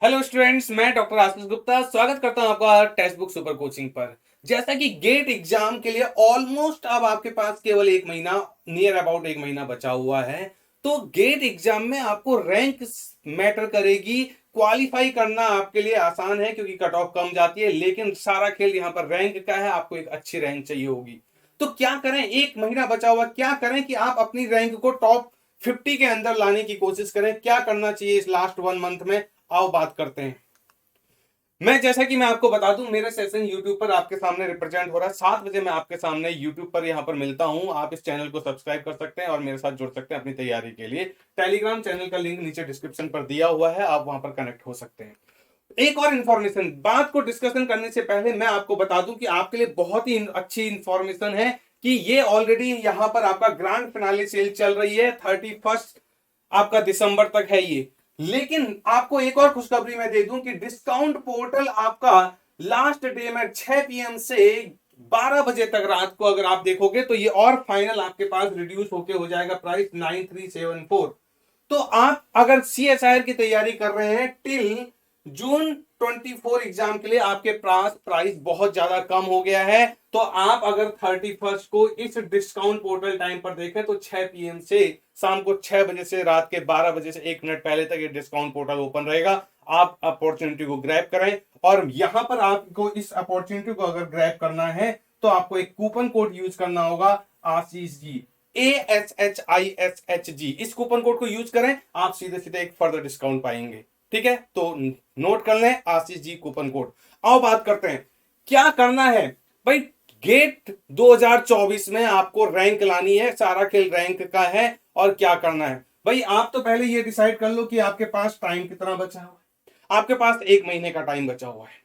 Hello students, मैं doctor Ashish Gupta स्वागत करता हूं आपका टेक्स्ट बुक सुपर कोचिंग पर। जैसा कि गेट एग्जाम के लिए ऑलमोस्ट अब आपके पास केवल एक महीना, नियर अबाउट एक महीना बचा हुआ है। तो गेट एग्जाम में आपको रैंक मैटर करेगी। क्वालिफाई करना आपके लिए आसान है क्योंकि कट ऑफ कम जाती है, लेकिन सारा खेल यहाँ पर रैंक का है। आपको एक अच्छी रैंक चाहिए होगी। तो क्या करें, एक महीना बचा हुआ, क्या करें कि आप अपनी रैंक को टॉप 50 के अंदर लाने की कोशिश करें। क्या करना चाहिए इस लास्ट 1 मंथ में, आओ बात करते हैं। जैसा कि मैं आपको बता दूं, मेरा सेशन YouTube पर आपके सामने रिप्रेजेंट हो रहा है। 7 बजे मैं आपके सामने YouTube पर यहां पर मिलता हूं। आप इस चैनल को सब्सक्राइब कर सकते हैं और मेरे साथ जुड़ सकते हैं अपनी तैयारी के लिए। टेलीग्राम चैनल का लिंक नीचे डिस्क्रिप्शन पर दिया हुआ है, आप वहां पर कनेक्ट हो सकते हैं। एक और इन्फॉर्मेशन, बात को डिस्कशन करने से पहले मैं आपको बता दूं कि आपके लिए बहुत ही अच्छी इन्फॉर्मेशन है कि ये ऑलरेडी यहां पर आपका ग्रैंड फिनाले सेल चल रही है। 31 आपका दिसंबर तक है ये। लेकिन आपको एक और खुशखबरी मैं दे दूं कि डिस्काउंट पोर्टल आपका लास्ट डे में 6 PM से 12 बजे तक रात को अगर आप देखोगे तो ये और फाइनल आपके पास रिड्यूस होके हो जाएगा प्राइस 9374। तो आप अगर CSIR की तैयारी कर रहे हैं टिल जून 24 एग्जाम के लिए, आपके पास प्राइस बहुत ज्यादा कम हो गया है। तो आप अगर 31 को इस डिस्काउंट पोर्टल टाइम पर देखें तो 6 PM से शाम को 6 बजे से रात के 12 बजे से 1 मिनट पहले तक ये डिस्काउंट पोर्टल ओपन रहेगा। आप अपॉर्चुनिटी को ग्रैब करें। और यहां पर आपको इस अपॉर्चुनिटी को अगर ग्रैब करना है तो आपको एक कूपन कोड यूज करना होगा, आशीष जी, ASHISHG। इस कूपन कोड को यूज करें, आप सीधे सीधे एक फर्दर डिस्काउंट पाएंगे। ठीक है, तो नोट कर लें, आशीष जी कूपन कोड। आओ बात करते हैं क्या करना है भाई। गेट 2024 में आपको रैंक लानी है, सारा खेल रैंक का है। और क्या करना है भाई, आप तो पहले ये डिसाइड कर लो कि आपके पास टाइम कितना बचा हुआ है। आपके पास एक महीने का टाइम बचा हुआ है।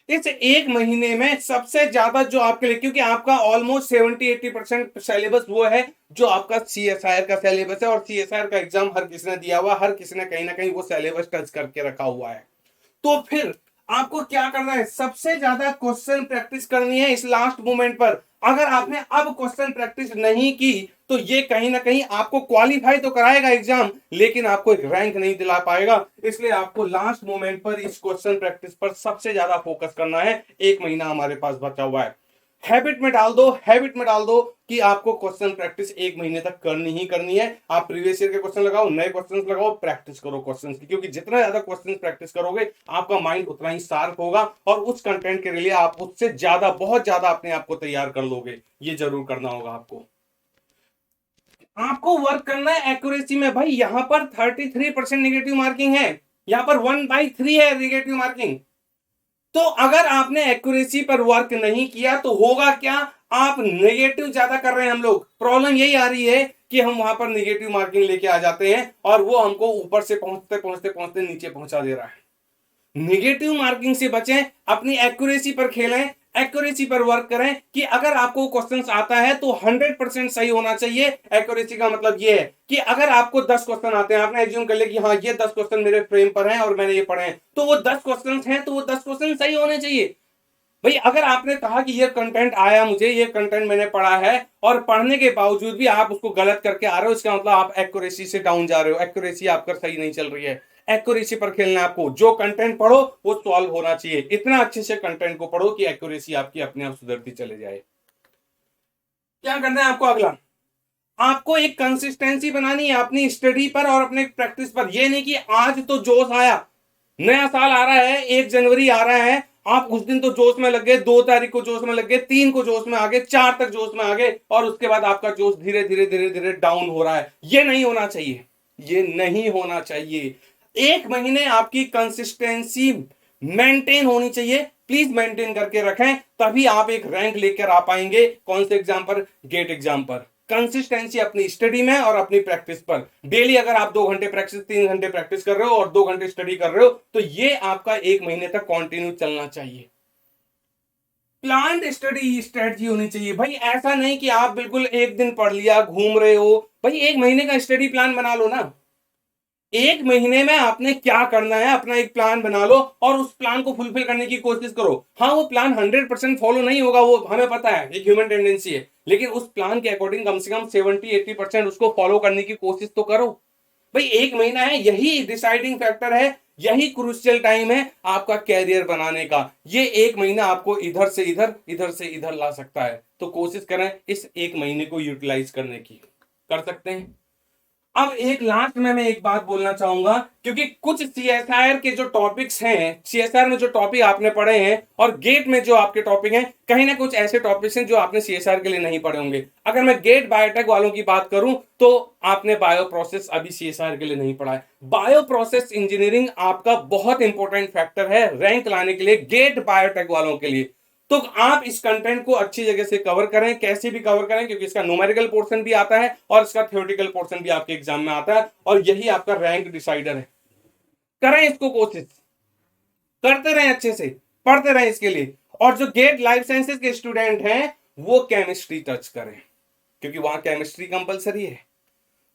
इस एक महीने में सबसे ज्यादा जो आपके लिए, क्योंकि आपका ऑलमोस्ट 70-80% सिलेबस वो है जो आपका CSIR का सिलेबस है। और CSIR का एग्जाम हर किसी ने दिया हुआ, हर किसी ने कहीं ना कहीं वो सिलेबस टच करके रखा हुआ है। तो फिर आपको क्या करना है, सबसे ज्यादा क्वेश्चन प्रैक्टिस करनी है इस लास्ट मोमेंट पर। अगर आपने अब क्वेश्चन प्रैक्टिस नहीं की तो ये कहीं ना कहीं आपको क्वालिफाई तो कराएगा एग्जाम, लेकिन आपको एक रैंक नहीं दिला पाएगा। इसलिए आपको लास्ट मोमेंट पर इस क्वेश्चन प्रैक्टिस पर सबसे ज्यादा फोकस करना है। एक महीना हमारे पास बचा हुआ है। हैबिट में डाल दो, हैबिट में डाल दो कि आपको क्वेश्चन प्रैक्टिस एक महीने तक करनी ही करनी है। आप प्रीवियस ईयर के क्वेश्चन लगाओ, नए क्वेश्चन लगाओ, प्रैक्टिस करो क्वेश्चन की, क्योंकि जितना ज्यादा क्वेश्चन प्रैक्टिस करोगे आपका माइंड उतना ही शार्प होगा और उस कंटेंट के लिए आप उससे ज्यादा, बहुत ज्यादा अपने आप को तैयार कर लोगे। ये जरूर करना होगा आपको। आपको वर्क करना है एक्यूरेसी में भाई। यहां पर 33% निगेटिव मार्किंग है, यहां पर 1/3 है निगेटिव मार्किंग। तो अगर आपने एक्यूरेसी पर वर्क नहीं किया तो होगा क्या, आप नेगेटिव ज्यादा कर रहे हैं। हम लोग प्रॉब्लम यही आ रही है कि हम वहां पर नेगेटिव मार्किंग लेके आ जाते हैं और वो हमको ऊपर से पहुंचते पहुंचते पहुंचते नीचे पहुंचा दे रहा है। निगेटिव मार्किंग से बचें, अपनी एक्यूरेसी पर खेलें, एक्यूरेसी पर वर्क करें कि अगर आपको क्वेश्चंस आता है तो 100% सही होना चाहिए। एक्यूरेसी का मतलब ये है कि अगर आपको 10 क्वेश्चन आते हैं, आपने एज्यूम कर लिया कि हाँ ये 10 क्वेश्चन मेरे फ्रेम पर हैं और मैंने ये पढ़े हैं, तो वो 10 क्वेश्चन हैं तो वो 10 क्वेश्चन सही होने चाहिए भाई। अगर आपने कहा कि ये कंटेंट आया मुझे, ये कंटेंट मैंने पढ़ा है, और पढ़ने के बावजूद भी आप उसको गलत करके आ रहे हो, इसका मतलब आप एक्यूरेसी से डाउन जा रहे हो, एक्यूरेसी आपका सही नहीं चल रही है। एक्यूरेसी पर खेलना है आपको। जो कंटेंट पढ़ो वो सॉल्व होना चाहिए। इतना अच्छे से कंटेंट को पढ़ो कि एक्यूरेसी आपकी अपने आप सुधरती चले जाए। क्या करना है आपको अगला, आपको एक कंसिस्टेंसी बनानी है अपनी स्टडी पर और अपने प्रैक्टिस पर। यह नहीं कि आज तो जोश आया, नया साल आ रहा है, 1 जनवरी आ रहा है, आप उस दिन तो जोश में लग गए, 2 तारीख को जोश में लग गए, 3 को जोश में आ गए, 4 तक जोश में आ गए, और उसके बाद आपका जोश धीरे धीरे धीरे धीरे डाउन हो रहा है। ये नहीं होना चाहिए, ये नहीं होना चाहिए। एक महीने आपकी कंसिस्टेंसी मेंटेन होनी चाहिए। प्लीज मेंटेन करके रखें, तभी आप एक रैंक लेकर आ पाएंगे। कौन से एग्जाम पर, गेट एग्जाम पर। कंसिस्टेंसी अपनी स्टडी में और अपनी प्रैक्टिस पर। डेली अगर आप 2 घंटे प्रैक्टिस, 3 घंटे प्रैक्टिस कर रहे हो और 2 घंटे स्टडी कर रहे हो तो ये आपका एक महीने तक कंटिन्यू चलना चाहिए। प्लान्ड स्टडी स्ट्रेटजी होनी चाहिए भाई। ऐसा नहीं कि आप बिल्कुल एक दिन पढ़ लिया घूम रहे हो भाई। एक महीने का स्टडी प्लान बना लो ना। एक महीने में आपने क्या करना है अपना एक प्लान बना लो और उस प्लान को फुलफिल करने की कोशिश करो। हाँ, वो प्लान 100% फॉलो नहीं होगा, वो हमें पता है, एक ह्यूमन टेंडेंसी है, लेकिन उस प्लान के अकॉर्डिंग कम से कम 70-80% उसको फॉलो करने की कोशिश तो करो भाई। एक महीना है, यही डिसाइडिंग फैक्टर है, यही क्रूशियल टाइम है आपका कैरियर बनाने का। ये 1 महीना आपको इधर से इधर, इधर से इधर ला सकता है। तो कोशिश करें इस 1 महीने को यूटिलाइज करने की। कर सकते हैं। अब एक लास्ट में मैं एक बात बोलना चाहूंगा, क्योंकि कुछ सीएसआर के जो टॉपिक्स हैं, सीएसआर में जो टॉपिक आपने पढ़े हैं और गेट में जो आपके टॉपिक हैं, कहीं ना कुछ ऐसे टॉपिक्स हैं जो आपने सीएसआर के लिए नहीं पढ़े होंगे। अगर मैं गेट बायोटेक वालों की बात करूं तो आपने बायो प्रोसेस अभी सीएसआर के लिए नहीं पढ़ा है। बायो प्रोसेस इंजीनियरिंग आपका बहुत इंपॉर्टेंट फैक्टर है रैंक लाने के लिए गेट बायोटेक वालों के लिए। तो आप इस कंटेंट को अच्छी जगह से कवर करें, कैसे भी कवर करें, क्योंकि इसका न्यूमेरिकल पोर्शन भी आता है और इसका थ्योरेटिकल पोर्शन भी आपके एग्जाम में आता है और यही आपका रैंक डिसाइडर है। करें इसको, कोशिश करते रहें, अच्छे से पढ़ते रहें इसके लिए। और जो गेट लाइफ साइंसेज के स्टूडेंट हैं वो केमिस्ट्री टच करें, क्योंकि वहां केमिस्ट्री कंपलसरी है।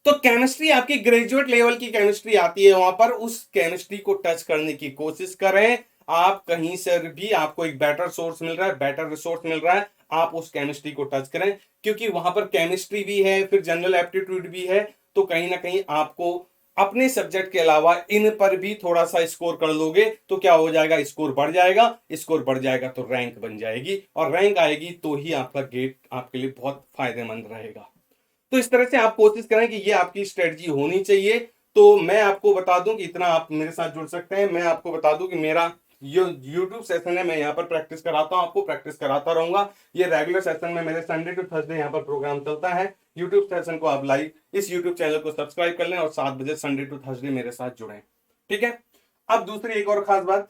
तो केमिस्ट्री आपकी ग्रेजुएट लेवल की केमिस्ट्री आती है वहां पर, उस केमिस्ट्री को टच करने की कोशिश करें। आप कहीं से भी आपको एक बेटर सोर्स मिल रहा है, बेटर रिसोर्स मिल रहा है, आप उस केमिस्ट्री को टच करें, क्योंकि वहां पर केमिस्ट्री भी है, फिर जनरल एप्टीट्यूड भी है। तो कहीं ना कहीं आपको अपने सब्जेक्ट के अलावा इन पर भी थोड़ा सा स्कोर कर लोगे तो क्या हो जाएगा, स्कोर बढ़ जाएगा। स्कोर बढ़ जाएगा तो रैंक बन जाएगी, और रैंक आएगी तो ही आपका गेट आपके लिए बहुत फायदेमंद रहेगा। तो इस तरह से आप कोशिश करें कि ये आपकी स्ट्रेटजी होनी चाहिए। तो मैं आपको बता दूं कि इतना आप मेरे साथ जुड़ सकते हैं। मैं आपको बता दूं कि मेरा यूट्यूब सेशन है, मैं यहाँ पर प्रैक्टिस कराता हूँ, आपको प्रैक्टिस कराता रहूंगा। ये रेगुलर सेशन में मेरे संडे टू थर्सडे यहाँ पर प्रोग्राम चलता है। यूट्यूब सेशन को आप लाइव इस यूट्यूब चैनल को सब्सक्राइब कर लें और 7 बजे संडे टू थर्सडे मेरे साथ जुड़ें, ठीक है। अब दूसरी एक और खास बात,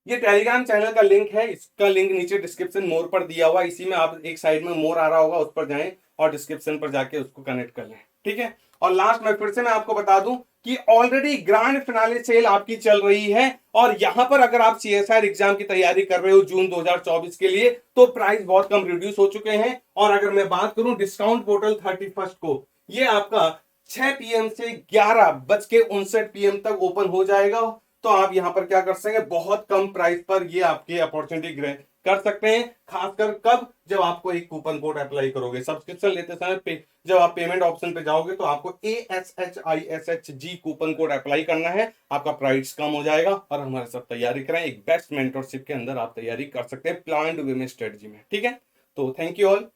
ये टेलीग्राम चैनल का लिंक है, इसका लिंक नीचे डिस्क्रिप्शन मोर पर दिया हुआ है। इसी में आप एक साइड में मोर आ रहा होगा, उस पर जाएं और डिस्क्रिप्शन पर जाके उसको कनेक्ट कर लें, ठीक है। और लास्ट में फिर से मैं आपको बता दूं कि ऑलरेडी ग्रैंड फिनाले सेल आपकी चल रही है, और यहां पर अगर आप सीएसआर एग्जाम की तैयारी कर रहे हो जून 2024 के लिए, तो प्राइस बहुत कम रिड्यूस हो चुके हैं। और अगर मैं बात करूं डिस्काउंट पोर्टल 31 को, ये आपका 6 PM से 11:59 PM तक ओपन हो जाएगा। तो आप यहां पर क्या कर सकते हैं, बहुत कम प्राइस पर ये आपकी अपॉर्चुनिटी कर सकते हैं। खासकर कब, जब आपको एक कूपन कोड अप्लाई करोगे सब्सक्रिप्शन लेते समय जब आप पेमेंट ऑप्शन पे जाओगे तो आपको ASHISHG कूपन कोड अप्लाई करना है, आपका प्राइस कम हो जाएगा। और हमारे साथ तैयारी करें, एक बेस्ट मेंटरशिप के अंदर आप तैयारी कर सकते हैं प्लान्ड वे में, स्ट्रेटजी में, ठीक है। तो थैंक यू ऑल।